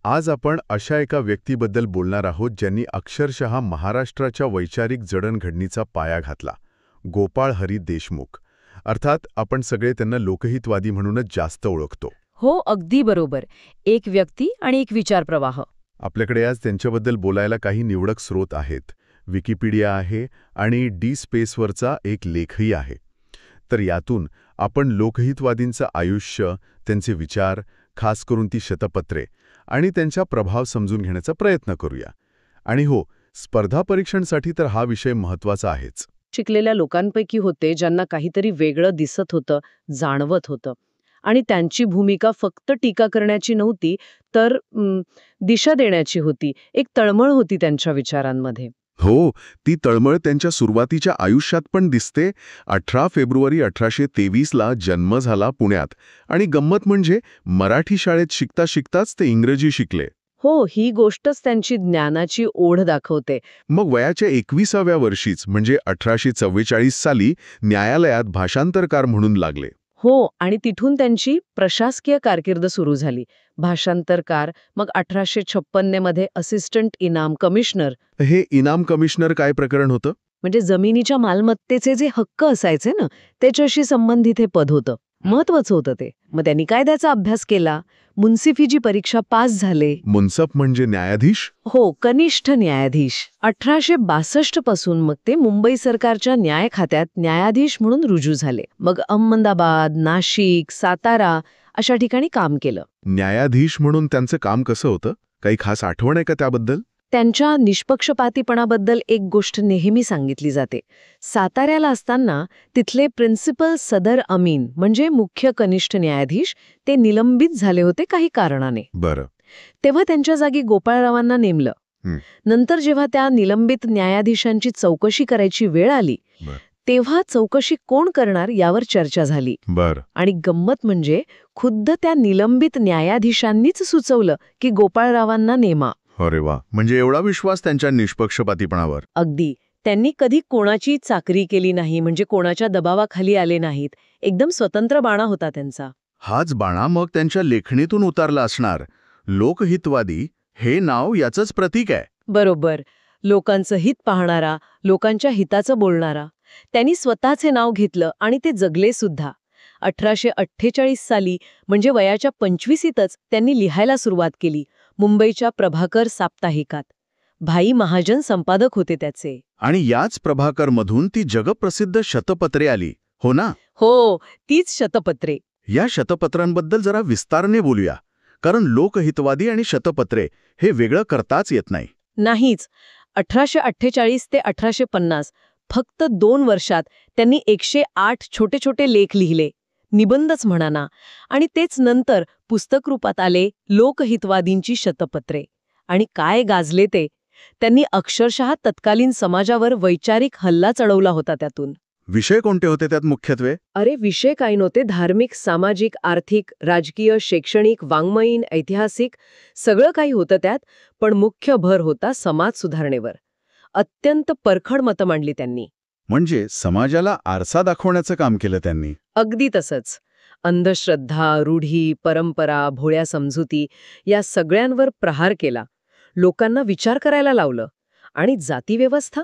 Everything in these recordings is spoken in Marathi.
आज आपण अशा एका व्यक्तीबद्दल बोलणार आहोत ज्यांनी अक्षरशः महाराष्ट्राच्या वैचारिक जडणघडणीचा पाया घातला. गोपाळ हरी देशमुख. अर्थात आपण सगळे त्यांना लोकहितवादी म्हणूनच जास्त ओळखतो. हो, अगदी बरोबर. एक व्यक्ती आणि एक विचारप्रवाह. आपल्याकडे आज त्यांच्याबद्दल बोलायला काही निवडक स्रोत आहेत. विकिपीडिया आहे आणि डी स्पेसवरचा एक लेखही आहे. तर यातून आपण लोकहितवादींचं आयुष्य, त्यांचे विचार, खास करून ती शतपत्रे आणि त्यांचा प्रभाव समजून घेण्याचा प्रयत्न करूया. आणि हो, स्पर्धा परीक्षांसाठी तर हा विषय महत्त्वाचा आहेच. शिकलेल्या लोकांपैकी होते ज्यांना काहीतरी वेगळं दिसत होतं, जाणवत होतं. आणि त्यांची भूमिका फक्त टीका करण्याची नव्हती, तर दिशा देण्याची होती. एक तळमळ होती त्यांच्या विचारांमध्ये. हो, ती तळमळ त्यांच्या सुरुवातीच्या आयुष्यात पण दिसते. 18 फेब्रुवारी 1823ला जन्म झाला पुण्यात. आणि गंमत म्हणजे मराठी शाळेत शिकता शिकताच ते इंग्रजी शिकले. हो, ही गोष्टच त्यांची ज्ञानाची ओढ दाखवते. मग वयाच्या 21व्या वर्षीच म्हणजे 1844 साली न्यायालयात भाषांतरकार म्हणून लागले. हो, आणि तिथून त्यांची प्रशासकीय कारकीर्द सुरू झाली. भाषांतरकार, मग 1856 मध्ये असिस्टंट इनाम कमिशनर. हे इनाम कमिशनर काय प्रकरण होतं? म्हणजे जमिनीच्या मालमत्तेचे जे हक्क असायचे ना, त्याच्याशी संबंधित हे पद होतं. महत्वाचं होतं ते. मग त्यांनी कायद्याचा अभ्यास केला, मुन्सिफीची परीक्षा पास झाले. मुन्सफ म्हणजे न्यायाधीश? हो, कनिष्ठ न्यायाधीश. 1862 पासून मग ते मुंबई सरकारच्या न्याय खात्यात न्यायाधीश म्हणून रुजू झाले. मग अहमदाबाद, नाशिक, सातारा अशा ठिकाणी काम केलं. न्यायाधीश म्हणून त्यांचं काम कसं होतं? काही खास आठवण आहे का त्याबद्दल? त्यांच्या निष्पक्षपातीपणाबद्दल एक गोष्ट नेहमी सांगितली जाते. साताऱ्याला असताना तिथले प्रिन्सिपल सदर अमीन म्हणजे मुख्य कनिष्ठ न्यायाधीश ते निलंबित झाले होते काही कारणाने. बरं. तेव्हा त्यांच्या जागी गोपाळरावांना नेमलं. नंतर जेव्हा त्या निलंबित न्यायाधीशांची चौकशी करायची वेळ आली, तेव्हा चौकशी कोण करणार यावर चर्चा झाली. आणि गंमत म्हणजे खुद्द त्या निलंबित न्यायाधीशांनीच सुचवलं की गोपाळरावांना नेमा. अरे वा, म्हणजे एवढा विश्वास त्यांच्या निष्पक्षपातीपणावर. अगदी. त्यांनी कधी कोणाची चाकरी केली नाही, म्हणजे कोणाच्या दबावाखाली आले नाहीत. एकदम स्वतंत्र बाणा होता त्यांचा. हाच बाणा मग त्यांच्या लेखणीतून उतरला असणार. लोकहितवादी हे नाव याचंच प्रतीक आहे. बरोबर. लोकांचं हित पाहणारा, लोकांच्या हिताचं बोलणारा. त्यांनी स्वतःचे नाव घेतलं आणि ते जगले सुद्धा. 1848 साली म्हणजे वयाच्या 25वीतच त्यांनी लिहायला सुरुवात केली, मुंबईच्या प्रभाकर साप्ताहिकात. भाई महाजन संपादक होते त्याचे. आणि याच प्रभाकरमधून ती जगप्रसिद्ध शतपत्रे आली, हो ना? हो, तीच शतपत्रे. या शतपत्रांबद्दल जरा विस्ताराने बोलूया, कारण लोकहितवादी आणि शतपत्रे हे वेगळं करताच येत नाही. नाहीच. 1848 ते 1850 फक्त 2 वर्षात त्यांनी 108 छोटे छोटे लेख लिहिले, निबंधच म्हणा ना. आणि तेच नंतर पुस्तक रूपात आले लोकहितवादींची शतपत्रे. आणि काय गाजले ते. त्यांनी अक्षरशः तत्कालीन समाजावर वैचारिक हल्ला चढवला होता त्यातून. विषय कोणते होते त्यात मुख्यत्वे? अरे, विषय काही नव्हते. धार्मिक, सामाजिक, आर्थिक, राजकीय, शैक्षणिक, वाङ्मयीन, ऐतिहासिक सगळं काही होतं त्यात. पण मुख्य भर होता समाज सुधारणेवर. अत्यंत परखड मतं मांडली त्यांनी. म्हणजे समाजाला आरसा दाखवण्याचं काम केलं त्यांनी. अगदी तसंच. अंधश्रद्धा, रूढी, परंपरा, भोळ्या समजुती या सगळ्यांवर प्रहार केला. लोकांना विचार करायला लावलं. आणि जातीव्यवस्था,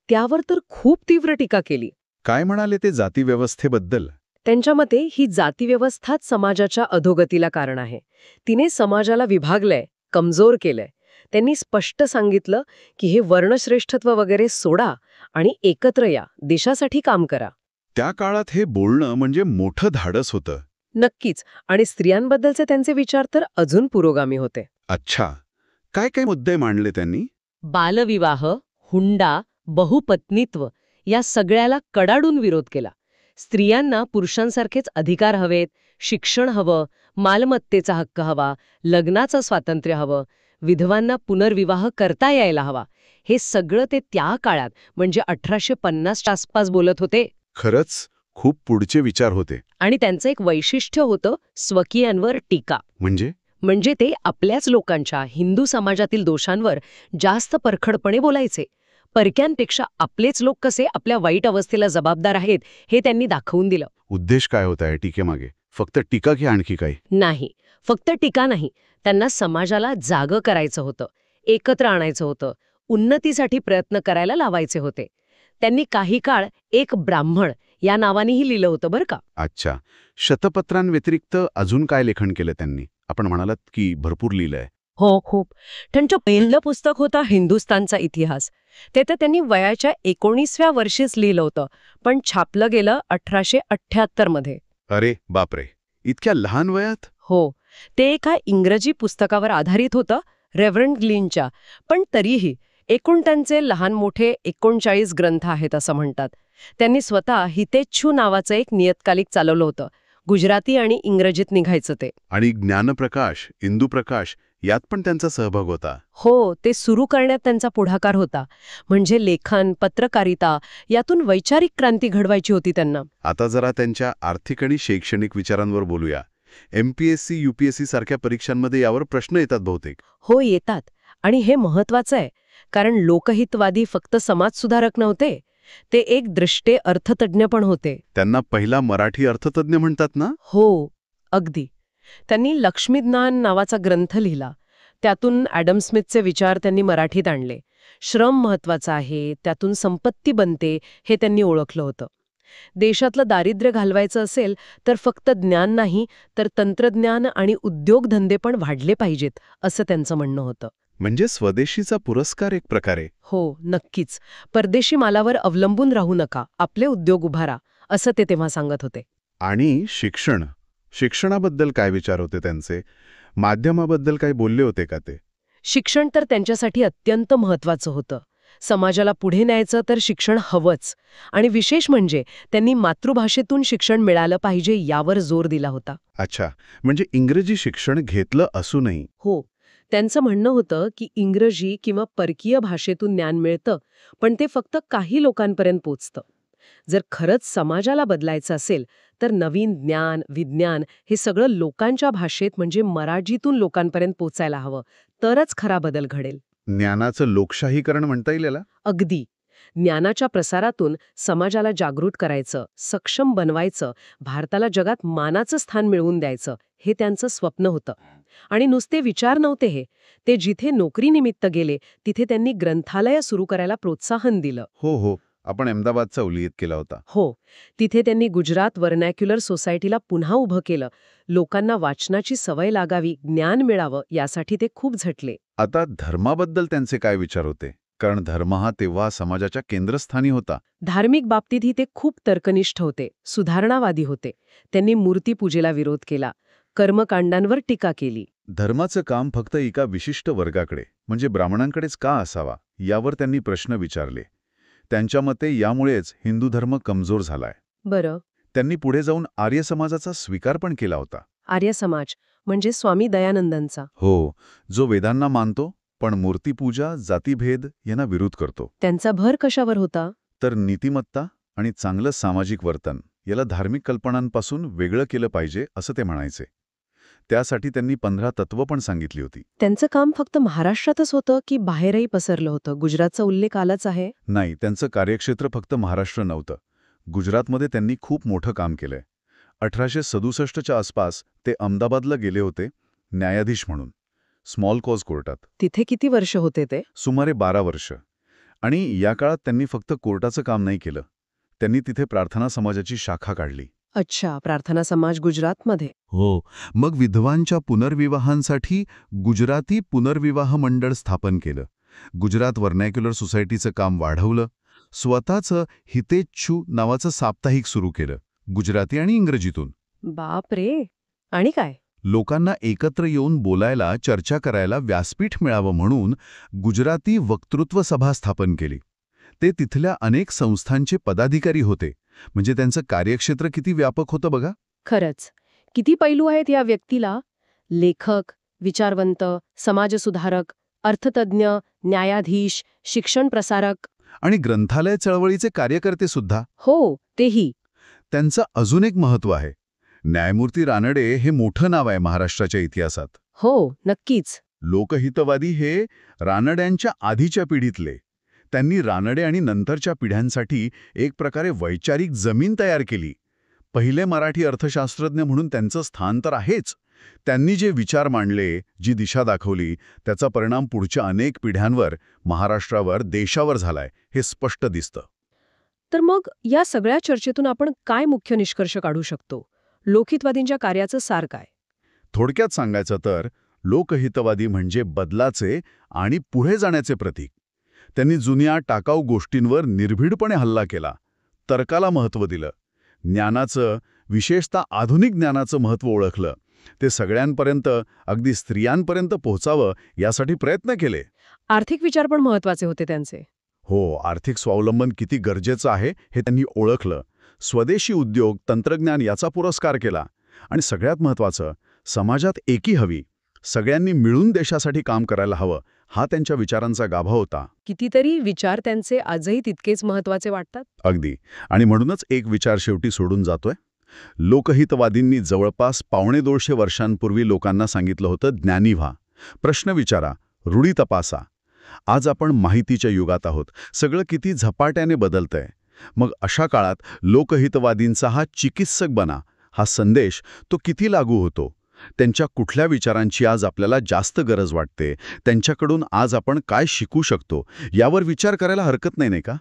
त्यावर तर खूप तीव्र टीका केली. काय म्हणाले ते जातीव्यवस्थेबद्दल? त्यांच्या मते ही जातीव्यवस्थाच समाजाच्या अधोगतीला कारण आहे. तिने समाजाला विभागलंय, कमजोर केलंय. त्यांनी स्पष्ट सांगितलं की हे वर्णश्रेष्ठत्व वगैरे सोडा आणि एकत्र या, देशासाठी काम करा. त्या काळात हे बोलणं म्हणजे मोठं धाडस होतं. नक्कीच. आणि स्त्रियांबद्दलचे त्यांचे विचार तर अजून पुरोगामी होते. अच्छा, काय काय मुद्दे मांडले त्यांनी? बालविवाह, हुंडा, बहुपत्नीत्व या सगळ्याला कडाडून विरोध केला. स्त्रियांना पुरुषांसारखेच अधिकार हवेत, शिक्षण हवं, मालमत्तेचा हक्क हवा, लग्नाचं स्वातंत्र्य हवं, विधवांना पुनर्विवाह करता यायला हवा. हे सगळं ते त्या काळात म्हणजे 1850च्या आसपास बोलत होते. खरंच खूप पुढचे विचार होते. आणि त्यांचं एक वैशिष्ट्य होतं स्वकीयांवर टीका. म्हणजे ते आपल्याच लोकांच्या, हिंदू समाजातील दोषांवर जास्त परखडपणे बोलायचे. परक्यांपेक्षा आपलेच लोक कसे आपल्या वाईट अवस्थेला जबाबदार आहेत हे त्यांनी दाखवून दिलं. उद्देश काय होता या टीकेमागे? फक्त टीका की आणखी काही? नाही, फक्त टीका नाही, त्यांना समाजाला जागं करायचं होतं, एकत्र आणायचं होतं, उन्नतीसाठी प्रयत्न करायला लावायचे होते. त्यांनी काही काळ एक ब्राह्मण या नावानेही लिहिलं होतं बरं का. अच्छा. शतपत्रांव्यतिरिक्त अजून काय लेखन केलं त्यांनी? आपण म्हणालात की भरपूर लिहिलंय. हो, खूप. त्यांचं पहिलं पुस्तक होतं हिंदुस्थानचा इतिहास. ते तर त्यांनी वयाच्या 19व्या वर्षीच लिहिलं होतं, पण छापलं गेलं 1878 मध्ये. अरे बापरे, इतक्या लहान वयात? हो, ते एका इंग्रजी पुस्तकावर आधारित होतं, रेव्हरंड ग्लीनच्या. पण तरीही एकूण त्यांचे लहान मोठे 39 ग्रंथ आहेत असं म्हणतात. त्यांनी स्वतः हितेच्छू नावाचं एक नियतकालिक चालवलं होतं. गुजराती आणि इंग्रजीत निघायचं ते. आणि ज्ञानप्रकाश, इंदुप्रकाश यात पण त्यांचा सहभाग होता. हो, ते सुरू करण्यात त्यांचा पुढाकार होता. म्हणजे लेखन, पत्रकारिता यातून वैचारिक क्रांती घडवायची होती त्यांना. आता जरा त्यांच्या आर्थिक आणि शैक्षणिक विचारांवर बोलूया. MPSC, UPSC सारख्या परीक्षांमध्ये यावर प्रश्न येतात बहुतेक. हो, येतात. आणि हे महत्वाचं आहे, कारण लोकहितवादी फक्त समाजसुधारक नव्हते, ते एक दृष्टे अर्थतज्ञ पण होते. त्यांना पहिला मराठी अर्थतज्ञ म्हणतात ना? हो, अगदी. त्यांनी लक्ष्मीज्ञान नावाचा ग्रंथ लिहिला. त्यातून ॲडम स्मिथचे विचार त्यांनी मराठीत आणले. श्रम महत्वाचा आहे, त्यातून संपत्ती बनते, हे त्यांनी ओळखलं होतं. देशातलं दारिद्र्य घालवायचं असेल तर फक्त ज्ञान नाही, तर तंत्रज्ञान आणि उद्योगधंदे पण वाढले पाहिजेत, असं त्यांचं म्हणणं होतं. म्हणजे स्वदेशीचा पुरस्कार एक प्रकारे. हो, नक्कीच. परदेशी मालावर अवलंबून राहू नका, आपले उद्योग उभारा, असं ते तेव्हा सांगत होते. आणि शिक्षणाबद्दल काय विचार होते त्यांचे? माध्यमाबद्दल काही बोलले होते का ते? शिक्षण तर त्यांच्यासाठी अत्यंत महत्वाचं होतं. समाजाला पुढे न्यायचं तर शिक्षण हवंच. आणि विशेष म्हणजे त्यांनी मातृभाषेतून शिक्षण मिळालं पाहिजे यावर जोर दिला होता. अच्छा, म्हणजे इंग्रजी शिक्षण घेतलं असूनही. हो, त्यांचं म्हणणं होतं की इंग्रजी किंवा परकीय भाषेतून ज्ञान मिळतं, पण ते फक्त काही लोकांपर्यंत पोचतं. जर खरंच समाजाला बदलायचं असेल तर नवीन ज्ञान, विज्ञान हे सगळं लोकांच्या भाषेत म्हणजे मराठीतून लोकांपर्यंत पोचायला हवं, तरच खरा बदल घडेल. ज्ञानाचं लोकशाहीकरण म्हणता येईल याला? अगदी. ज्ञानाच्या प्रसारातून समाजाला जागृत करायचं, सक्षम बनवायचं, भारताला जगात मानाचं स्थान मिळवून द्यायचं, हे त्यांचं स्वप्न होतं. आणि नुसते विचार नव्हते हे. ते जिथे नोकरीनिमित्त गेले तिथे त्यांनी ग्रंथालय सुरू करायला प्रोत्साहन दिलं. हो, आपण अहमदाबादचा उल्लेख केला होता. हो, तिथे त्यांनी गुजरात व्हर्नॅक्युलर सोसायटीला पुन्हा उभं केलं. लोकांना वाचनाची सवय लागावी, ज्ञान मिळावं यासाठी ते खूप झटले. आता धर्माबद्दल त्यांचे काय विचार होते? कारण धर्म हा तेव्हा समाजाच्या केंद्रस्थानी होता. धार्मिक बाबतीतही ते खूप तर्कनिष्ठ होते, सुधारणावादी होते. त्यांनी मूर्तीपूजेला विरोध केला, कर्मकांडांवर टीका केली. धर्माचं काम फक्त एका विशिष्ट वर्गाकडे म्हणजे ब्राह्मणांकडेच का असावा यावर त्यांनी प्रश्न विचारले. त्यांच्या मते यामुळेच हिंदू धर्म कमजोर झालाय. बरं, त्यांनी पुढे जाऊन आर्य समाजाचा स्वीकार पण केला होता. आर्य समाज म्हणजे स्वामी दयानंदांचा. हो, जो वेदांना मानतो पण मूर्तीपूजा, जातीभेद यांना विरोध करतो. त्यांचा भर कशावर होता? तर नीतिमत्ता आणि चांगलं सामाजिक वर्तन याला धार्मिक कल्पनांपासून वेगळं केलं पाहिजे असं ते म्हणायचे. त्यासाठी त्यांनी 15 तत्व पण सांगितली होती. त्यांचं काम फक्त महाराष्ट्रातच होतं की बाहेरही पसरलं होतं? गुजरातचा उल्लेख आलाच आहे. नाही, त्यांचं कार्यक्षेत्र फक्त महाराष्ट्र नव्हतं. गुजरातमध्ये त्यांनी खूप मोठं काम केलंय. 1867च्या आसपास ते अहमदाबादला गेले होते, न्यायाधीश म्हणून, स्मॉल कॉज कोर्टात. तिथे किती वर्ष होते ते? सुमारे 12 वर्ष. आणि या काळात त्यांनी फक्त कोर्टाचं काम नाही केलं. त्यांनी तिथे प्रार्थना समाजाची शाखा काढली. अच्छा, प्रार्थना समाज गुजरातमध्ये. हो, मग विधवांच्या पुनर्विवाहांसाठी गुजराती पुनर्विवाह मंडळ स्थापन केलं. गुजरात व्हर्नॅक्युलर सोसायटीचं काम वाढवलं. स्वतःचं हितेच्छू नावाचं साप्ताहिक सुरू केलं, गुजराती आणि इंग्रजीतून. बापरे, आणि काय? लोकांना एकत्र येऊन बोलायला, चर्चा करायला व्यासपीठ मिळावं म्हणून गुजराती वक्तृत्व सभा स्थापन केली. ते तिथल्या अनेक संस्थांचे पदाधिकारी होते. म्हणजे त्यांचं कार्यक्षेत्र किती व्यापक होतं बघा. खरंच, किती पैलू आहेत या व्यक्तीला. लेखक, विचारवंत, समाजसुधारक, अर्थतज्ञ, न्यायाधीश, शिक्षण प्रसारक आणि ग्रंथालय चळवळीचे कार्यकर्ते सुद्धा. हो, तेही. त्यांचं अजून एक महत्त्व आहे. न्यायमूर्ती रानडे हे मोठं नाव आहे महाराष्ट्राच्या इतिहासात. हो, नक्कीच. लोकहितवादी हे रानड्यांच्या आधीच्या पिढीतले. त्यांनी रानडे आणि नंतरच्या पिढ्यांसाठी एक प्रकारे वैचारिक जमीन तयार केली. पहिले मराठी अर्थशास्त्रज्ञ म्हणून त्यांचं स्थान तर आहेच, त्यांनी जे विचार मांडले, जी दिशा दाखवली, त्याचा परिणाम पुढच्या अनेक पिढ्यांवर, महाराष्ट्रावर, देशावर झालाय, हे स्पष्ट दिसतं. तर मग या सगळ्या चर्चेतून आपण काय मुख्य निष्कर्ष काढू शकतो? लोकहितवादींच्या कार्याचं सार काय? थोडक्यात सांगायचं तर, लोकहितवादी म्हणजे बदलाचे आणि पुढे जाण्याचे प्रतीक. त्यांनी जुन्या टाकाऊ गोष्टींवर निर्भीडपणे हल्ला केला, तर्काला महत्त्व दिलं, ज्ञानाचं, विशेषतः आधुनिक ज्ञानाचं महत्त्व ओळखलं, ते सगळ्यांपर्यंत, अगदी स्त्रियांपर्यंत पोहोचावं यासाठी प्रयत्न केले. आर्थिक विचार पण महत्वाचे होते त्यांचे. हो, आर्थिक स्वावलंबन किती गरजेचं आहे हे त्यांनी ओळखलं. स्वदेशी उद्योग, तंत्रज्ञान याचा पुरस्कार केला. आणि सगळ्यात महत्त्वाचं, समाजात एकी हवी, सगळ्यांनी मिळून देशासाठी काम करायला हवं, हा त्यांच्या विचारांचा गाभा होता. कितीतरी विचार त्यांचे आजही तितकेच महत्वाचे वाटतात. अगदी. आणि म्हणूनच एक विचार शेवटी सोडून जातोय. लोकहितवादींनी जवळपास 250 वर्षांपूर्वी लोकांना सांगितलं होतं, ज्ञानी व्हा, प्रश्न विचारा, रूढी तपासा. आज आपण माहितीच्या युगात आहोत. सगळं किती झपाट्याने बदलतंय. मग अशा काळात लोकहितवादींचा हा चिकित्सक बना, हा संदेश, तो किती लागू होतो? त्यांच्या कुठल्या विचारांची आज आपल्याला जास्त गरज वाटते? त्यांच्याकडून आज आपण काय शिकू शकतो? यावर विचार करायला हरकत नाही, नाही का?